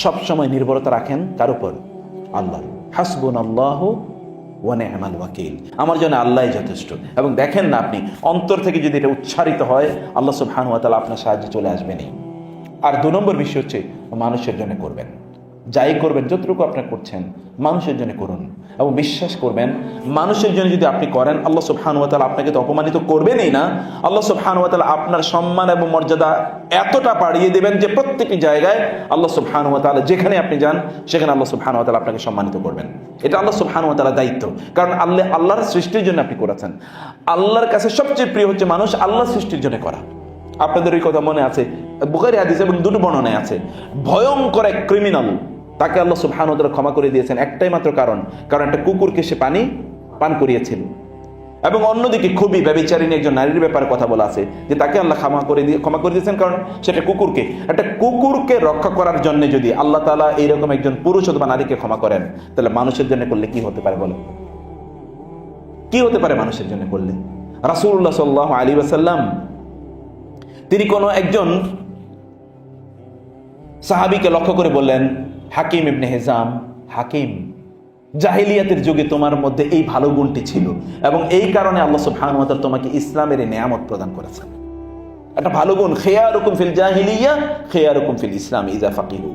সবসময় নির্ভরতা রাখেন কার উপর? আল্লাহ। হাসবুনাল্লাহু ওয়া নি'মাল ওয়াকিল, আমার জন্য আল্লাহই যথেষ্ট। এবং দেখেন না, আপনি অন্তর থেকে যদি এটা উচ্চারিত হয়, আল্লাহ সুবহানাহু ওয়া তাআলা আপনার সাহায্যে চলে আসবেনই। আর 2 নম্বর বিষয় হচ্ছে মানুষের জন্য করবেন। যাই করবেন, যতটুকু আপনি করছেন মানুষের জন্য করুন, এবং বিশ্বাস করবেন মানুষের জন্য যদি আপনি করেন, আল্লাহ সুবহানাহু ওয়া তাআলা আপনাকে তো অপমানিত করবেনই না, আল্লাহ সুবহানাহু ওয়া তাআলা আপনার সম্মান এবং মর্যাদা এতটা বাড়িয়ে দেবেন যে প্রত্যেকটি জায়গায় আল্লাহ সুবহানাহু ওয়া তাআলা, যেখানে আপনি যান সেখানে আল্লাহ সুবহানাহু ওয়া তাআলা আপনাকে সম্মানিত করবেন। এটা আল্লাহ সুবহানাহু ওয়া তাআলার দায়িত্ব, কারণ আল্লাহর সৃষ্টির জন্য আপনি করেছেন। আল্লাহর কাছে সবচেয়ে প্রিয় হচ্ছে মানুষ আল্লাহর সৃষ্টির জন্য করা। আপনাদের ওই কথা মনে আছে, বুখারী হাদিস এবং 2 বর্ণনায় আছে, ভয়ঙ্কর এক ক্রিমিনাল, তাকে আল্লাহ সুবহানাহু ওয়া তাআলা ক্ষমা করে দিয়েছেন একটাই মাত্র কারণ একটা কুকুরকে সে পানি পান করিয়েছিল। এবং অন্যদিকে খুবই ব্যভিচারিণী একজন নারীর ব্যাপারে কথা বলা আছে যে তাকে আল্লাহ ক্ষমা করে দিয়েছেন, কারণ সেটা কুকুরকে, একটা কুকুরকে রক্ষা করার জন্য যদি আল্লাহ তাআলা এইরকম একজন পুরুষ অথবা নারীকে ক্ষমা করেন, তাহলে মানুষের জন্য করলে কি হতে পারে বলো? কি হতে পারে মানুষের জন্য করলে? রাসূলুল্লাহ সাল্লাল্লাহু আলাইহি ওয়াসাল্লাম তিনি কোনো একজন সাহাবীকে লক্ষ্য করে বললেন, হাকিম ইবনে হিজাম, হাকিম, জাহিলিয়াতের যুগে তোমার মধ্যে এই ভালো গুণটি ছিল এবং এই কারণে আল্লাহ সুবহানাহু ওয়া তাআলা তোমাকে ইসলামের এই নিয়ামত প্রদান করেছেন। একটা ভালো গুণ, খিয়ারুকুম ফিল জাহিলিয়া খিয়ারুকুম ফিল ইসলাম ইযা ফাকিহু।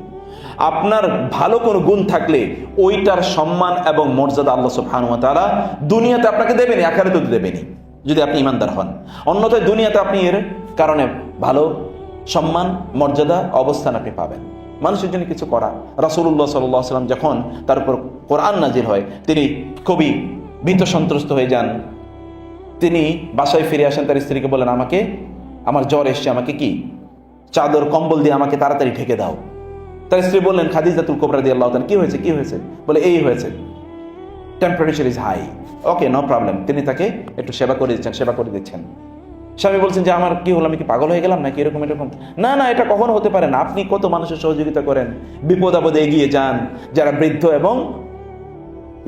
আপনার ভালো কোনো গুণ থাকলে ওইটার সম্মান এবং মর্যাদা আল্লাহ সুবহানাহু ওয়া তাআলা দুনিয়াতে আপনাকে দেবেনি, আখিরাতেও দেবেনি যদি আপনি ঈমানদার হন। অন্যথায় দুনিয়াতে আপনি এর কারণে ভালো সম্মান, মর্যাদা, অবস্থান আপনি পাবেন। মানুষের জন্য কিছু করা। রাসূলুল্লাহ সাল্লাল্লাহু আলাইহি ওয়াসাল্লাম যখন তার উপর কোরআন নাজিল হয়, তিনি খুবই ভীত সন্ত্রস্ত হয়ে যান। তিনি বাসায় ফিরে আসেন, তার স্ত্রীকে বলেন, আমাকে, আমার জ্বর এসছে, আমাকে কি চাদর কম্বল দিয়ে আমাকে তাড়াতাড়ি ঢেকে দাও। তার স্ত্রী বললেন, খাদিজাতুল কুবরা রাদিয়াল্লাহু তাআলা, কি হয়েছে, কি হয়েছে? বলে, এই হয়েছে, temperature is high. Okay, no problem. তিনি তাকে একটু সেবা করে দিচ্ছেন। স্বামী বলছেন যে আমার কি হলো, আমি কি পাগল হয়ে গেলাম নাকি, এরকম। না না, এটা কখনো হতে পারে না। আপনি কত মানুষের সহযোগিতা করেন, বিপদ আপদে এগিয়ে যান, যারা বৃদ্ধ এবং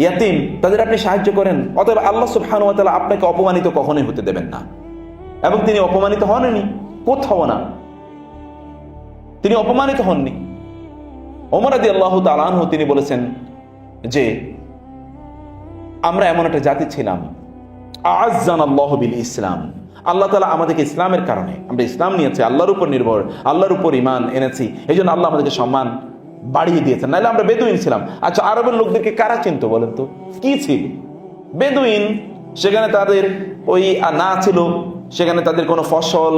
ইয়াতিম তাদের আপনি সাহায্য করেন। অতএব আল্লাহ সুবহানাহু ওয়া তাআলা আপনাকে অপমানিত কখনোই হতে দেবেন না, এবং তিনি অপমানিত হননি, কোথাও না, তিনি অপমানিত হননি। ওমর রাদিয়াল্লাহু তাআলা আনহু তিনি বলেছেন যে আমরা এমন একটা জাতি ছিলাম, আ'আজ্জানাল্লাহু বিল ইসলাম, আল্লাহ তাআলা আমাদেরকে ইসলামের কারণে, আমরা ইসলাম নিয়েছি, আল্লাহর উপর নির্ভর, আল্লাহর উপর ঈমান এনেছি, এই জন্য আল্লাহ আমাদেরকে সম্মান বাড়িয়ে দিয়েছেন। নাহলে আমরা বেদুইন ছিলাম। আচ্ছা, আরবের লোকদেরকে কারা চিনত বলেন তো? কি ছিল? বেদুইন। সেখানে তাদের ওই না ছিল, সেখানে তাদের কোনো ফসল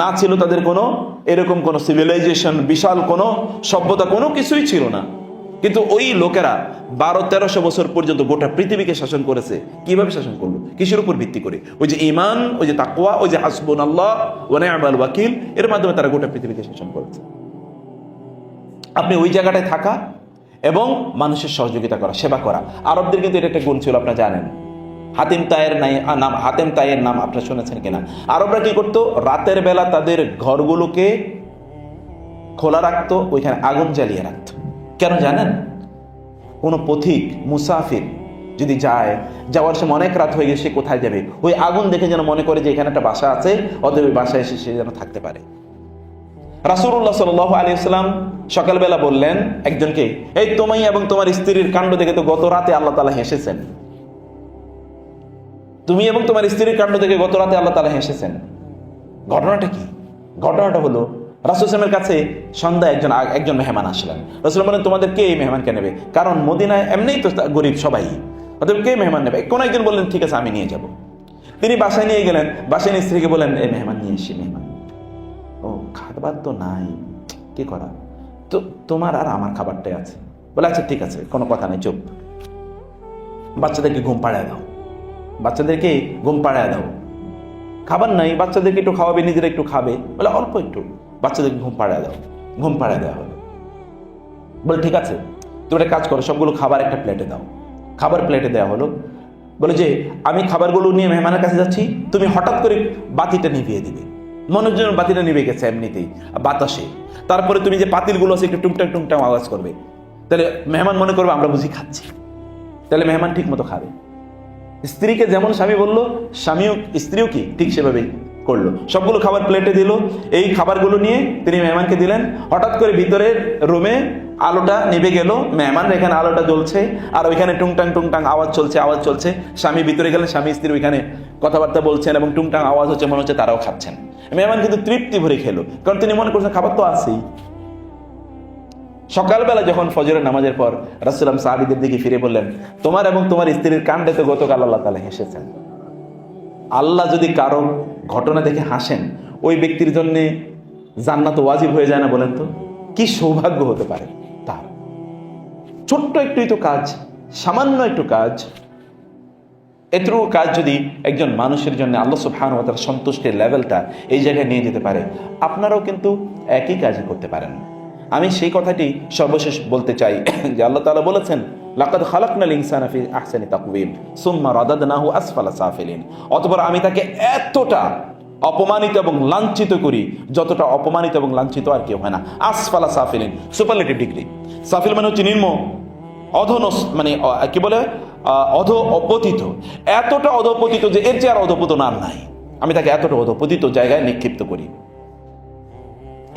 না ছিল, তাদের কোনো এরকম কোনো সিভিলাইজেশন, বিশাল কোনো সভ্যতা, কোনো কিছুই ছিল না। কিন্তু ওই লোকেরা 1200-1300 বছর পর্যন্ত গোটা পৃথিবীকে শাসন করেছে। কিভাবে শাসন করলো? কিসের উপর ভিত্তি করে? ওই যে ঈমান, ওই যে তাকওয়া, ওই যে হাসবুনাল্লাহ ওয়া নি'মাল ওয়াকিল, এর মাধ্যমে তারা গোটা পৃথিবীকে শাসন করেছে। আপনি ওই জায়গাটায় থাকা এবং মানুষের সহযোগিতা করা, সেবা করা। আরবদের কিন্তু এটা একটা গুণ ছিল, আপনারা জানেন। হাতেম তায়ের নাম আপনারা শুনেছেন কিনা? আরবরা কি করতো? রাতের বেলা তাদের ঘরগুলোকে খোলা রাখতো, ওইখানে আগুন জ্বালিয়ে রাখতো। কেন জানেন? কোনো পথিক মুসাফির যদি যাওয়ার সময় অনেক রাত হয়ে গেছে, সে কোথায় যাবে, ওই আগুন দেখে যেন মনে করে যে এখানে একটা বাসা আছে, অতএব ওই বাসায় এসে সে যেন থাকতে পারে। রাসূলুল্লাহ সাল্লাল্লাহু আলাইহি ওয়াসাল্লাম সকালবেলা বললেন একজনকে, এই তুমি এবং তোমার স্ত্রীর কাণ্ড দেখে তো গত রাতে আল্লাহ তাআলা হেসেছেন। তুমি এবং তোমার স্ত্রীর কাণ্ড দেখে গত রাতে আল্লাহ তাআলা হেসেছেন। ঘটনাটা কি? ঘটনাটা হলো, রাসূল সাল্লাল্লাহু আলাইহি ওয়াসাল্লামের কাছে সন্ধ্যায় একজন মেহমান আসলেন। রাসূল বলেন, তোমাদের কে এই মেহমানকে নেবে? কারণ মদিনায় এমনিই তো গরিব সবাই, অতএব কে মেহমান নেবে? কোন একজন বললেন, ঠিক আছে, আমি নিয়ে যাব। তিনি বাসায় নিয়ে গেলেন। বাসায় স্ত্রীকে বলেন, এই মেহমান নিয়ে এসি। মেহমান, ও খাবার তো নাই, কি করা? তো তোমার আর আমার খাবারটাই আছে। বলে, আচ্ছা ঠিক আছে, কোনো কথা নেই, চুপ। বাচ্চাদেরকে ঘুম পাড়ায় দাও। খাবার নাই, বাচ্চাদেরকে একটু খাওয়াবে, নিজেরা একটু খাবে। বলে, অল্প একটু, বাচ্চাদেরকে ঘুম পাড়ায় দেওয়া হলো। বলে, ঠিক আছে, তুমি একটা কাজ করো, সবগুলো খাবার একটা প্লেটে দাও। খাবার প্লেটে দেওয়া হলো। বলে যে আমি খাবারগুলো নিয়ে মেহমানের কাছে যাচ্ছি, তুমি হঠাৎ করে বাতিটা নিভিয়ে দিবে। মনের জন্য বাতিটা নিভে গেছে এমনিতেই বাতাসে। তারপরে তুমি যে পাতিলগুলো আছে একটু টুংটাং আওয়াজ করবে, তাহলে মেহমান মনে করবে আমরা বুঝি খাচ্ছি, তাহলে মেহমান ঠিক মতো খাবে। স্ত্রীকে যেমন স্বামী বললো, স্ত্রীও কি ঠিক সেভাবেই করলো, সবগুলো খাবার প্লেটে দিল। এই খাবারগুলো নিয়ে তিনি মেহমানকে দিলেন। হঠাৎ করে ভিতরের রুমে আলোটা নিভে গেল, মেহমানের এখানে আলোটা জ্বলছে, আর ওইখানে টুংটাং টুংটাং আওয়াজ চলছে। স্বামী ভিতরে গেলেন, স্বামী স্ত্রী ওইখানে কথাবার্তা বলছেন এবং টুংটাং আওয়াজ হচ্ছে, মনে হচ্ছে তারাও খাচ্ছেন। মেহমান কিন্তু তৃপ্তি ভরে খেলো, কারণ তিনি মনে করছেন খাবার তো আছেই। সকালবেলা যখন ফজরের নামাজের পর রাসূলুল্লাহ সাহাবীদের দিকে ফিরে বললেন, তোমার এবং তোমার স্ত্রীর কাণ্ডে তো গতকাল আল্লাহ তাআলা হেসেছেন। আল্লাহ যদি কারো ঘটনা দেখে হাসেন, ওই ব্যক্তির জন্য জান্নাত ওয়াজিব হয়ে যায় না? বলেন তো কি সৌভাগ্য হতে পারে তার। ছোট্ট একটুই তো কাজ, সামান্য একটু কাজ, এতটুকু কাজ যদি একজন মানুষের জন্য আল্লাহ সুবহানাহু ওয়া তাআলার সন্তুষ্টির লেভেলটা এই জায়গায় নিয়ে যেতে পারে, আপনারাও কিন্তু একই কাজই করতে পারেন। আমি সেই কথাটি সর্বশেষ বলতে চাই যে আল্লাহ তাআলা বলেছেন, লাকাদ খালাকনাল ইনসানা ফি আহসানি তাকওয়িম সুম্মা রাদাদনাহু আসফালা সাফিলিন। অতঃপর আমি তাকে এতটা অপমানিত এবং লাঞ্ছিত করি যতটা অপমানিত এবং লাঞ্ছিত আর কেউ হয় না। আসফালা সাফিলিন, সুপারলেটিভ ডিগ্রি। সাফিল মানে হচ্ছে নিম্ন, অধনস মানে কি বলে, অধপতিত, এতটা অধপতিত যে এর চেয়ে আর অধপতন আর নাই। আমি তাকে এতটা অধপতিত জায়গায় নিক্ষিপ্ত করি।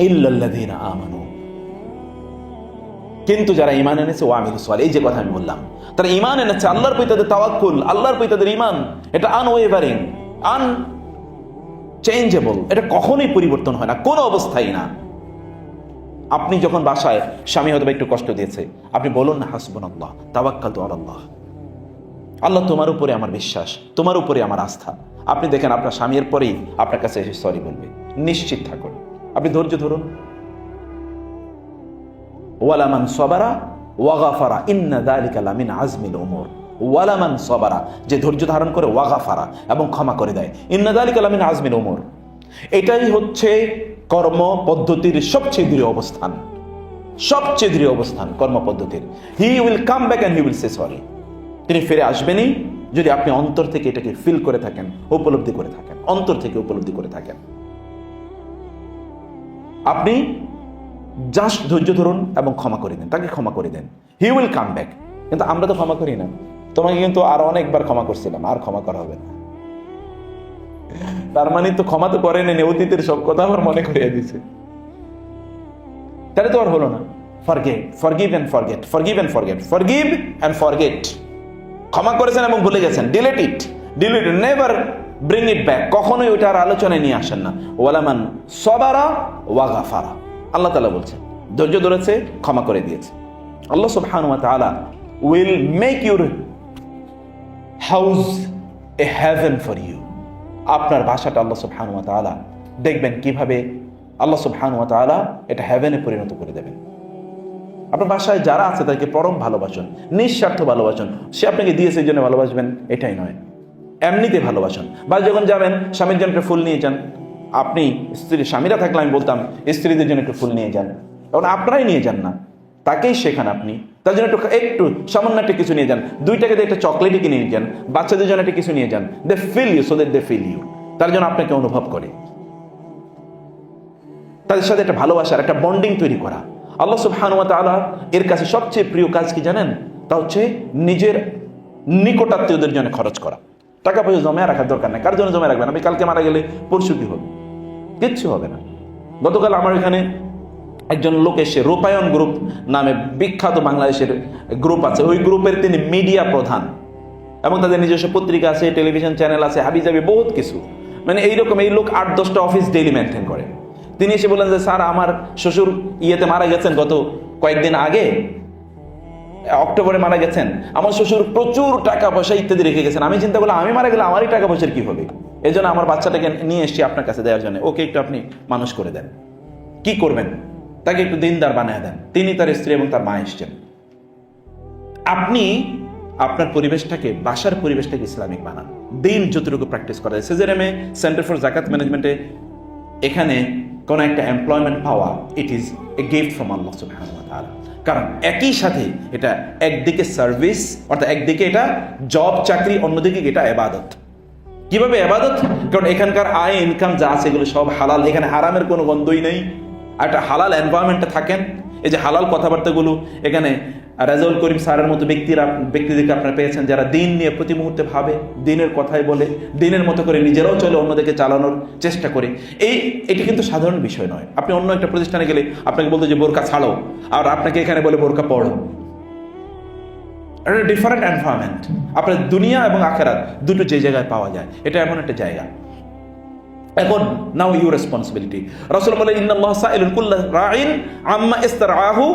ইল্লাল্লাযীনা আমানু, কিন্তু যারা ঈমান এনেছে ওয়া আমিলুস সালিহাত, এই যে কথা আমি বললাম, তারা ঈমান এনেছে, আল্লাহর প্রতি তাদের তাওয়াক্কুল, আল্লাহর প্রতি তাদের ঈমান, এটা আনওয়েভারিং, আনচেঞ্জেবল, এটা কখনোই পরিবর্তন হয় না, কোনো অবস্থায় না। আপনি যখন বাসায় স্বামী হয়তো একটু কষ্ট দিয়েছে, আপনি বলুন না হাসবুনাল্লাহ তাওয়াক্কালতু আলাল্লাহ, আল্লাহ তোমার উপরে আমার বিশ্বাস, তোমার উপরে আমার আস্থা। আপনি দেখেন আপনার স্বামীর পরেই আপনার কাছে এসে সরি বলবে, নিশ্চিত থাকুন। আপনি ধৈর্য ধরুন। ওয়ালামান সাবারা ওয়া গাফারা ইন্না যালিকা লামিন আজমিল উমুর। ওয়ালামান সাবারা, যে ধৈর্য ধারণ করে, ওয়া গাফারা, এবং ক্ষমা করে দেয়, ইন্না যালিকা লামিন আজমিল উমুর। এটাই হচ্ছে কর্ম পদ্ধতির সবচেয়ে দৃঢ় অবস্থান, সবচেয়ে দৃঢ় অবস্থান কর্ম পদ্ধতির। He will come back and he will say sorry. তিনি ফিরে আসবেনই যদি আপনি অন্তর থেকে এটাকে ফিল করে থাকেন, উপলব্ধি করে থাকেন, অন্তর থেকে উপলব্ধি করে থাকেন। আপনি জাস্ট ধৈর্য ধরুন এবং ক্ষমা করে দেন, তাকে ক্ষমা করে দেন, হি উইল কাম ব্যাক। কিন্তু আমরা তো ক্ষমা করি না। তোমাকে কিন্তু আরো অনেকবার ক্ষমা করছিলাম, আর ক্ষমা করা হবে না। তার মানে তো ক্ষমা তো করেন, অতীতের সব কথা আমার মনে করিয়ে দিছে, তাহলে তো আর হলো না। Forgive and forget, forgive and forget, forgive and forget. ক্ষমা করেছেন এবং ভুলে গেছেন, delete it, never bring it back, কখনোই ওইটা আর আলোচনায় নিয়ে আসেন না। ওয়ালামান সাবারা ওয়া গাফারা, আল্লাহ তাআলা বলছেন ধৈর্য ধরেছে, ক্ষমা করে দিয়েছে। আল্লাহ সুবহানাহু ওয়া তাআলা will make your house a heaven for you. আপনার বাসাটা আল্লাহ সুবহানাহু ওয়া তাআলা দেখবেন কিভাবে আল্লাহ সুবহানাহু ওয়া তাআলা এটা হেভেনে পরিণত করে দেবেন। আপনার বাসায় যারা আছে তাদেরকে পরম ভালোবাসুন, নিঃস্বার্থ ভালোবাসুন। সে আপনাকে দিয়েছে এই জন্য ভালোবাসবেন এটাই নয়, এমনিতে ভালোবাসুন। বা যখন যাবেন স্বামীর জন্য একটু ফুল নিয়ে যান। আপনি স্বামীরা থাকলে আমি বলতাম স্ত্রীদের জন্য একটু ফুল নিয়ে যান, কারণ আপনারাই নিয়ে যান না, তাকেই শেখান আপনি। তার জন্য একটু সামান্য একটা কিছু নিয়ে যান, 2 টাকা দিয়ে একটা চকলেটই কিনে নিয়ে যান। বাচ্চাদের জন্য একটা কিছু নিয়ে যান, they feel you, so that they feel you, তার জন্য আপনাকে অনুভব করে। তাদের সাথে একটা ভালোবাসার একটা বন্ডিং তৈরি করা। আল্লাহ সুবহানাহু ওয়া তাআলা এর কাছে সবচেয়ে প্রিয় কাজ কি জানেন? তা হচ্ছে নিজের নিকটাত্মীয়দের জন্য খরচ করা। টাকা পয়সা জমা রাখার দরকার নেই। কার জন্য জমা রাখবেন? আমি কালকে মারা গেলে পরশু কি হবে? কিচ্ছু হবে না। গতকাল আমার এখানে একজন লোক এসে, রূপায়ণ গ্রুপ নামে বিখ্যাত বাংলাদেশের গ্রুপ আছে, ওই গ্রুপের তিনি মিডিয়া প্রধান, এবং তাদের নিজস্ব পত্রিকা আছে, টেলিভিশন চ্যানেল আছে, হাবিজাবি বহুত কিছু। মানে এইরকম এই লোক 8-10টা অফিস ডেইলি মেনটেন করে। তিনি এসে বললেন যে স্যার, আমার শ্বশুর ইয়েতে মারা গেছেন, গত কয়েকদিন আগে, অক্টোবরে মারা গেছেন। আমার শ্বশুর প্রচুর টাকা পয়সা ইত্যাদি রেখে গেছেন। আমি চিন্তা করলাম আমি মারা গেলে আমারই টাকা পয়সার কি হবে, এই জন্য আমার বাচ্চাটাকে নিয়ে এসেছি আপনার কাছে দেওয়ার জন্য, ওকে একটু আপনি মানুষ করে দেন। কি করবেন? তাকে একটু দিনদার বানিয়ে দেন। তিনি, তার স্ত্রী এবং তার মা এসছেন। আপনি আপনার পরিবেশটাকে, বাসার পরিবেশটাকে ইসলামিক বানান। দিন যতটুকু প্র্যাকটিস করা যায়। সিজেরএমে, সেন্টার ফর জাকাত ম্যানেজমেন্টে, এখানে কোন একটা এমপ্লয়মেন্ট পাওয়া, it is a gift from Allah সুবহানাহু ওয়া তাআলা। কারণ একই সাথে এটা একদিকে সার্ভিস, অর্থাৎ একদিকে এটা জব চাকরি, অন্যদিকে এটা ইবাদত। কিভাবে ইবাদত? কারণ এখানকার আয় ইনকাম যা আছে এগুলো সব হালাল, এখানে হারামের কোনো গন্ধই নেই। আর একটা হালাল এনভায়রনমেন্টে থাকেন, এই যে হালাল কথাবার্তাগুলো এখানে রাজাউল করিম স্যারের মতো ব্যক্তিদেরকে আপনারা পেয়েছেন যারা দিন নিয়ে প্রতি মুহূর্তে ভাবে, দিনের কথাই বলে, দিনের মতো করে নিজেরাও চলে, অন্যদেরকে চালানোর চেষ্টা করে। এটি কিন্তু সাধারণ বিষয় নয়। আপনি অন্য একটা প্রতিষ্ঠানে গেলে আপনাকে বলতো যে বোরকা ছাড়ো, আর আপনাকে এখানে বলে বোরকা পড়ো। এটা ডিফারেন্ট এনভায়রনমেন্ট। আপনার দুনিয়া এবং আখেরাত দুটো যে জায়গায় পাওয়া যায়, এটা এমন একটা জায়গা। এখন নাও ইউ রেসপন্সিবিলিটি। রাসূল বলে ইন্নাল্লাহ সাইলুল কুল্লা রাইন আম্মা ইস্তারআহু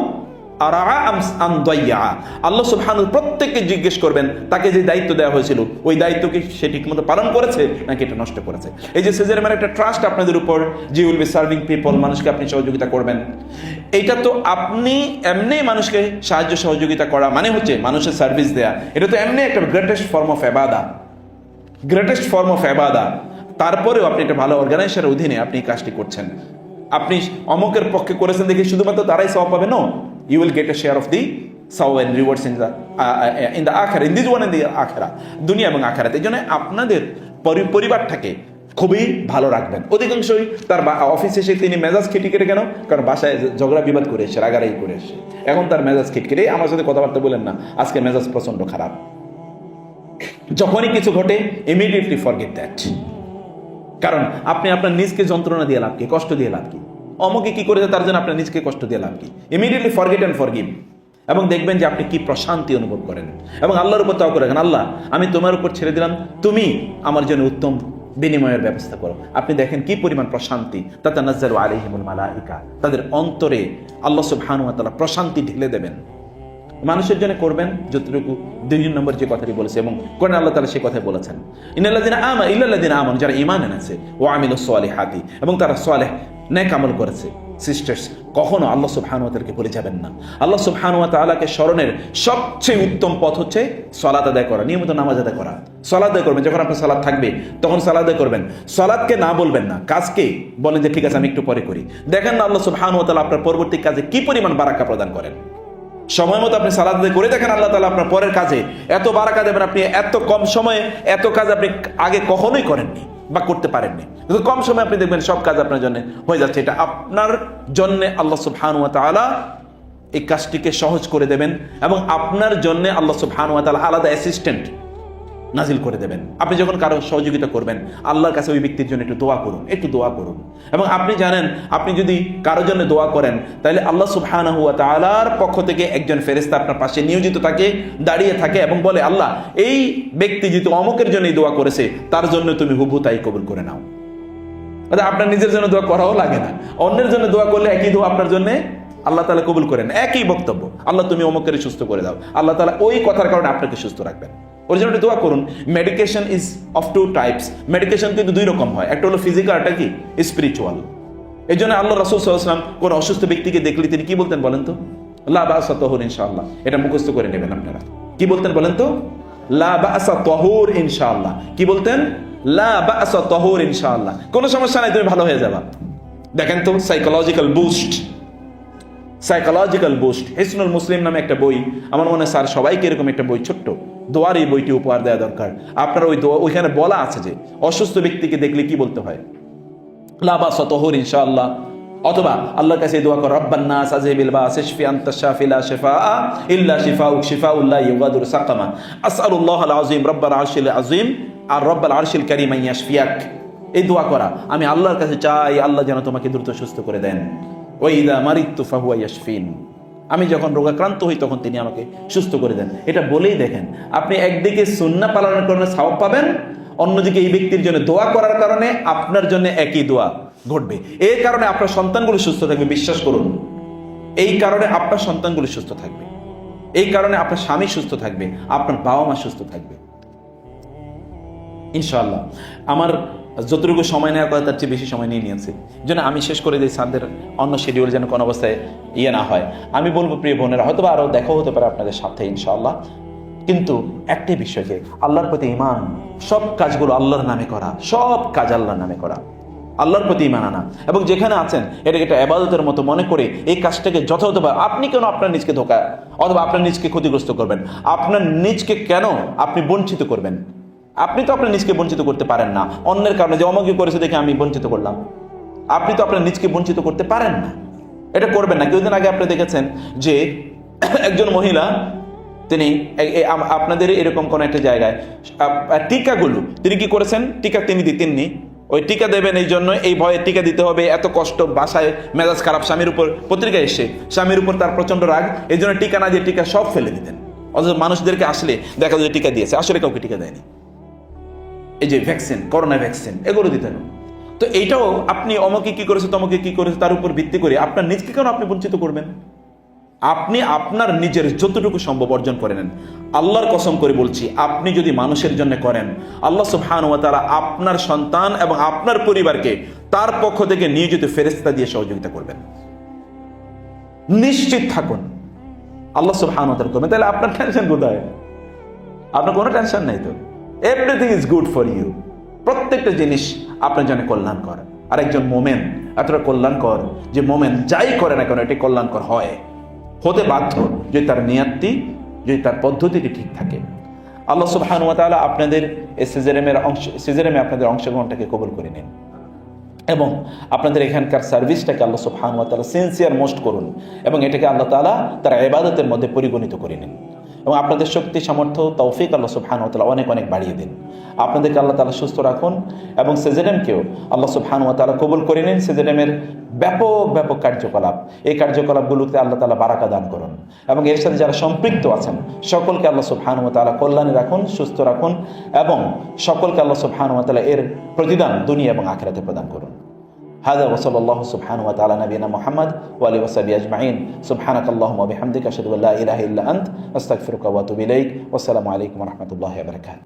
আরআ আম দাইয়া। আল্লাহ সুবহানাহু প্রত্যেককে জিজ্ঞেস করবেন তাকে যে দায়িত্ব দেওয়া হয়েছিল ওই দায়িত্ব কি সে ঠিকমতো পালন করেছে নাকি এটা নষ্ট করেছে। এই যে সেজারের একটা ট্রাস্ট আপনাদের উপর, যে উইল বি সার্ভিং পিপল, মানুষকে আপনি সহযোগিতা করবেন, এইটা তো আপনি এমনি মানুষকে সাহায্য সহযোগিতা করা মানে হচ্ছে মানুষের সার্ভিস দেয়া, এটা তো এমনি একটা গ্রেটেস্ট ফর্ম অফ ইবাদা, গ্রেটেস্ট ফর্ম অফ ইবাদা। তারপরেও আপনি একটা ভালো অর্গানাইজেশনের অধীনে আপনি এই কাজটি করছেন। আপনি অমকের পক্ষে করেছেন দেখে শুধুমাত্র তারাই সওয়াব পাবে, no, you will get a share of the sawab and rewards in the akhirah, in this one and the akhirah, দুনিয়া এবং আখিরাত। এই জন্য আপনাদের পরিবারটাকে খুবই ভালো রাখবেন। অধিকাংশই তার অফিসে এসে তিনি মেজাজ খিটখিটে কেন? কারণ বাসায় ঝগড়া বিবাদ করে এসে, রাগারাগি করে এসে, এখন তার মেজাজ খিটখিটে, আমার সাথে কথাবার্তা বলেন না, আজকে মেজাজ প্রচন্ড খারাপ। যখনই কিছু ঘটে ইমিডিয়েটলি ফরগেট দ্যাট। কারণ আপনি আপনার নিজকে যন্ত্রণা দিয়ে লাভ কি, কষ্ট দিয়ে লাভ কি? অমুকে কি করেছে তার জন্য আপনার নিজকে কষ্ট দিয়ে লাভ কি? ইমিডিয়েটলি ফরগেট অ্যান্ড ফরগিভ, এবং দেখবেন যে আপনি কি প্রশান্তি অনুভব করেন। এবং আল্লাহর উপর তাওয়াক্কুল রাখেন, আল্লাহ আমি তোমার উপর ছেড়ে দিলাম, তুমি আমার জন্য উত্তম বিনিময়ের ব্যবস্থা করো। আপনি দেখেন কি পরিমাণ প্রশান্তি। তাতানাজ্জালু আলাইহিমুল মালাইকা, তাদের অন্তরে আল্লাহ সুবহানাহু ওয়া তাআলা প্রশান্তি ঢেলে দেবেন। মানুষের জন্য করবেন যতটুকু, 2 নম্বর যে কথাটি বলেছে এবং কোরআনে আল্লাহ তাআলা সেই কথাই বলেছেন, ইল্লাল্লাযিনা আমানু, যারা ঈমান এনেছে, ওয়া আমিলুস সালিহাতি, এবং তারা সালেহ নেক আমল করেছে। সিস্টার্স, কখনো আল্লাহ সুবহানাহু ওয়া তাআলাকে ভুলে যাবেন না। আল্লাহ সুবহানাহু ওয়া তাআলাকে স্মরণের সবচেয়ে উত্তম পথ হচ্ছে সালাত আদায় করা, নিয়মিত নামাজ আদায় করা। সালাত আদায় করবেন, যখন আপনার সালাত থাকবে তখন সালাত আদায় করবেন। সালাতকে না বলবেন না, কাজকে বলেন যে ঠিক আছে আমি একটু পরে করি। দেখেন না আল্লাহ সুবহানাহু ওয়া তাআলা আপনার পরবর্তী কাজে কি পরিমাণ বারাকা প্রদান করেন। সময় মতো আপনি সালাত আদায় করে দেখেন আল্লাহ তাআলা আপনার পরের কাজে এত বারাকা দেবেন। আপনি এত কম সময়ে এত কাজ আপনি আগে কখনোই করেননি বা করতে পারেননি, কিন্তু কম সময় আপনি দেখবেন সব কাজ আপনার জন্য হয়ে যাচ্ছে। এটা আপনার জন্য আল্লাহ সুবহানাহু ওয়া তাআলা এই কাজটিকে সহজ করে দেবেন, এবং আপনার জন্য আল্লাহ সুবহানাহু ওয়া তাআলা আলাদা অ্যাসিস্ট্যান্ট নাজিল করে দেবেন। আপনি যখন কারো সহযোগিতা করবেন, আল্লাহর কাছে ওই ব্যক্তির জন্য একটু দোয়া করুন, একটু দোয়া করুন। এবং আপনি জানেন, আপনি যদি কারোর জন্য দোয়া করেন, তাহলে আল্লাহ সুবহানাহু ওয়া তাআলার পক্ষ থেকে একজন ফেরেশতা আপনার পাশে নিয়োজিত থাকে, দাঁড়িয়ে থাকে এবং বলে, আল্লাহ এই ব্যক্তি যেহেতু অমুকের জন্যই দোয়া করেছে, তার জন্য তুমি হুবহু তাই কবুল করে নাও। আপনার নিজের জন্য দোয়া করাও লাগে না, অন্যের জন্য দোয়া করলে একই দোয়া আপনার জন্য আল্লাহ তাআলা কবুল করেন। একই বক্তব্য, আল্লাহ তুমি অমুকের সুস্থ করে দাও, আল্লাহ তাআলা ওই কথার কারণে আপনাকে সুস্থ রাখবেন। ওর জন্য দোয়া করুন। Medication is of 2 types. Medication কিন্তু 2 রকম হয়, একটা হলো ফিজিক্যাল, একটা কি স্পিরিচুয়াল। এই জন্য আল্লাহ রাসূল সাল্লাল্লাহু আলাইহি ওয়াসাল্লাম কোন অসুস্থ ব্যক্তিকে দেখলে তিনি কি বলতেন বলেন তো? লা বা'সা তাহুর ইনশাআল্লাহ। এটা মুখস্থ করে নেবেন আপনারা। কি বলতেন বলেন তো? লা বা'সা তাহুর ইনশাআল্লাহ। কি বলতেন? লা বা'সা তাহুর ইনশাআল্লাহ। কোনো সমস্যা নাই, তুমি ভালো হয়ে যাবা। দেখেন তো সাইকোলজিক্যাল বুস্ট, সাইকোলজিক্যাল বুস্ট। হিসনুল মুসলিম নামে একটা বই, আমার মনে হয় স্যার সবাইকে এরকম একটা বই, ছোট্ট দোয়ার এই বইটি উপহার দেওয়া দরকার। আপনার ওই দোয়া, ওইখানে বলা আছে যে অসুস্থ ব্যক্তিকে দেখলে কি বলতে হয়, লা বা'সা তাহুর ইনশাআল্লাহ। অথবা আল্লাহর কাছে দোয়া কর, রব্বান নাস আযহিবিল বা'স ইশফি আনতা শাফি লা শিফাআ ইল্লা শিফাউক শিফাউল লা ইউগাদিরু সাকামা আসআলুল্লাহাল আযীম রব্বাল আরশিল আযীম আর রব্বাল আরশিল কারীম আন ইয়াশফিয়াক। এই দোয়া করা, আমি আল্লাহর কাছে চাই আল্লাহ যেন তোমাকে দ্রুত সুস্থ করে দেন। ওয়া ইযা মারিতু ফাহুয়া ইয়াশফিন, আমি যখন রোগাক্রান্ত হই তখন তিনি আমাকে সুস্থ করে দেন। এটা বলেই দেখেন আপনি একদিকে সুন্নাহ পালনের কারণে সওয়াব পাবেন, অন্যদিকে এই ব্যক্তির জন্য দোয়া করার কারণে আপনার জন্য একই দোয়া ঘটবে। এর কারণে আপনার সন্তানগুলো সুস্থ থাকবে, বিশ্বাস করুন। এই কারণে আপনার সন্তানগুলো সুস্থ থাকবে, এই কারণে আপনার স্বামী সুস্থ থাকবে, আপনার বাবা মা সুস্থ থাকবে ইনশাআল্লাহ। আমার যতটুকু সময় নেওয়ার কথা তার চেয়ে বেশি সময় নিয়ে নিয়েছি, যেন আমি শেষ করে দিই, সানদের অন্য শিডিউল যেন কোনো অবস্থায় না হয়। আমি বলবো প্রিয় বোনেরা, হয়তো আরও দেখা হতে পারে আপনাদের সাথে ইনশাআল্লাহ, কিন্তু একটি বিষয়কে আল্লাহর প্রতি ঈমান, সব কাজগুলো আল্লাহর নামে করা, সব কাজ আল্লাহর নামে করা, আল্লাহর প্রতি ঈমান আনা, এবং যেখানে আছেন এটাকে একটা ইবাদতের মতো মনে করে এই কাজটাকে যথাযথভাবে, আপনি কেন আপনার নিজকে ধোঁকা অথবা আপনার নিজকে ক্ষতিগ্রস্ত করবেন? আপনার নিজকে কেন আপনি বঞ্চিত করবেন? আপনি তো আপনার নিজকে বঞ্চিত করতে পারেন না অন্যের কারণে, যে অমুকে করেছে দেখে আমি বঞ্চিত করলাম। আপনি তো আপনার নিজকে বঞ্চিত করতে পারেন না। এটা করবেন না। কিছুদিন আগে আপনি দেখেছেন যে একজন মহিলা তিনি আপনাদের এরকম কোন একটা জায়গায় টিকাগুলো তিনি কি করেছেন, টিকা তিনি দিতেননি, ওই টিকা দেবেন এই জন্য, এই ভয়ে টিকা দিতে হবে, এত কষ্ট, বাসায় মেজাজ খারাপ, স্বামীর উপর পত্রিকা এসে স্বামীর উপর তার প্রচন্ড রাগ, এই জন্য টিকা না দিয়ে টিকা সব ফেলে দিতেন। অথচ মানুষদেরকে আসলে দেখা যায় টিকা দিয়েছে, আসলে কাউকে টিকা দেয়নি। এই যে ভ্যাকসিন, করোনা ভ্যাকসিন, এগুলো দিতেন। তো এইটাও আপনি অমকে কি করেছে তমকে কি করেছে তার উপর ভিত্তি করে আপনার নিজকে কেন আপনি বঞ্চিত করবেন? আপনি আপনার নিজের যতটুকু সম্ভব অর্জন করে নেন। আল্লাহর কসম করে বলছি, আপনি যদি মানুষের জন্য করেন, আল্লাহ সুবহানাহু ওয়া তাআলা আপনার সন্তান এবং আপনার পরিবারকে তার পক্ষ থেকে নিয়োজিত ফেরেশতা দিয়ে সহযোগিতা করবেন। নিশ্চিত থাকুন আল্লাহ সুবহানাহু ওয়া তাআলা করবেন। তাহলে আপনার টেনশন কোথায়? আপনার কোনো টেনশন নাই তো। Everything is good for you. প্রত্যেকটা জিনিস আপনার জন্য কল্যাণকর। আর একজন মোমেন এতটা কল্যাণকর যে মোমেন যাই করে না কেন এটি কল্যাণকর হয়, হতে বাধ্য, যদি তার নিয়তটি, যদি তার পদ্ধতিটি ঠিক থাকে। আল্লাহ সুবহানাহু ওয়া তাআলা আপনাদের এই সিজারেমে আপনাদের অংশগ্রহণটাকে কবুল করে নিন এবং আপনাদের এখানকার সার্ভিসটাকে আল্লাহ সুবহানাহু ওয়া তাআলা সিনসিয়ার মোস্ট করুন এবং এটাকে আল্লাহ তাআলা তার ইবাদতের মধ্যে পরিগণিত করে নিন এবং আপনাদের শক্তি, সামর্থ্য, তৌফিক আল্লাহ সুবহানাহু ওয়া তাআলা অনেক অনেক বাড়িয়ে দিন। আপনাদেরকে আল্লাহ তাআলা সুস্থ রাখুন এবং সিজারেমকেও আল্লাহ সুবহানাহু ওয়া তাআলা কবুল করে নিন। সিজারেমের ব্যাপক কার্যকলাপ, এই কার্যকলাপগুলোতে আল্লাহ তাআলা বারাকা দান করুন এবং এর সাথে যারা সম্পৃক্ত আছেন সকলকে আল্লাহ সুবহানাহু ওয়া তাআলা কল্যাণে রাখুন, সুস্থ রাখুন এবং সকলকে আল্লাহ সুবহানাহু ওয়া তাআলা এর প্রতিদান দুনিয়া এবং আখিরাতে প্রদান করুন। هذا وصلى الله سبحانه وتعالى نبينا محمد وآله وصحبه أجمعين. سبحانك اللهم وبحمدك أشهد أن لا إله إلا أنت أستغفرك وأتوب إليك. والسلام عليكم ورحمة الله وبركاته.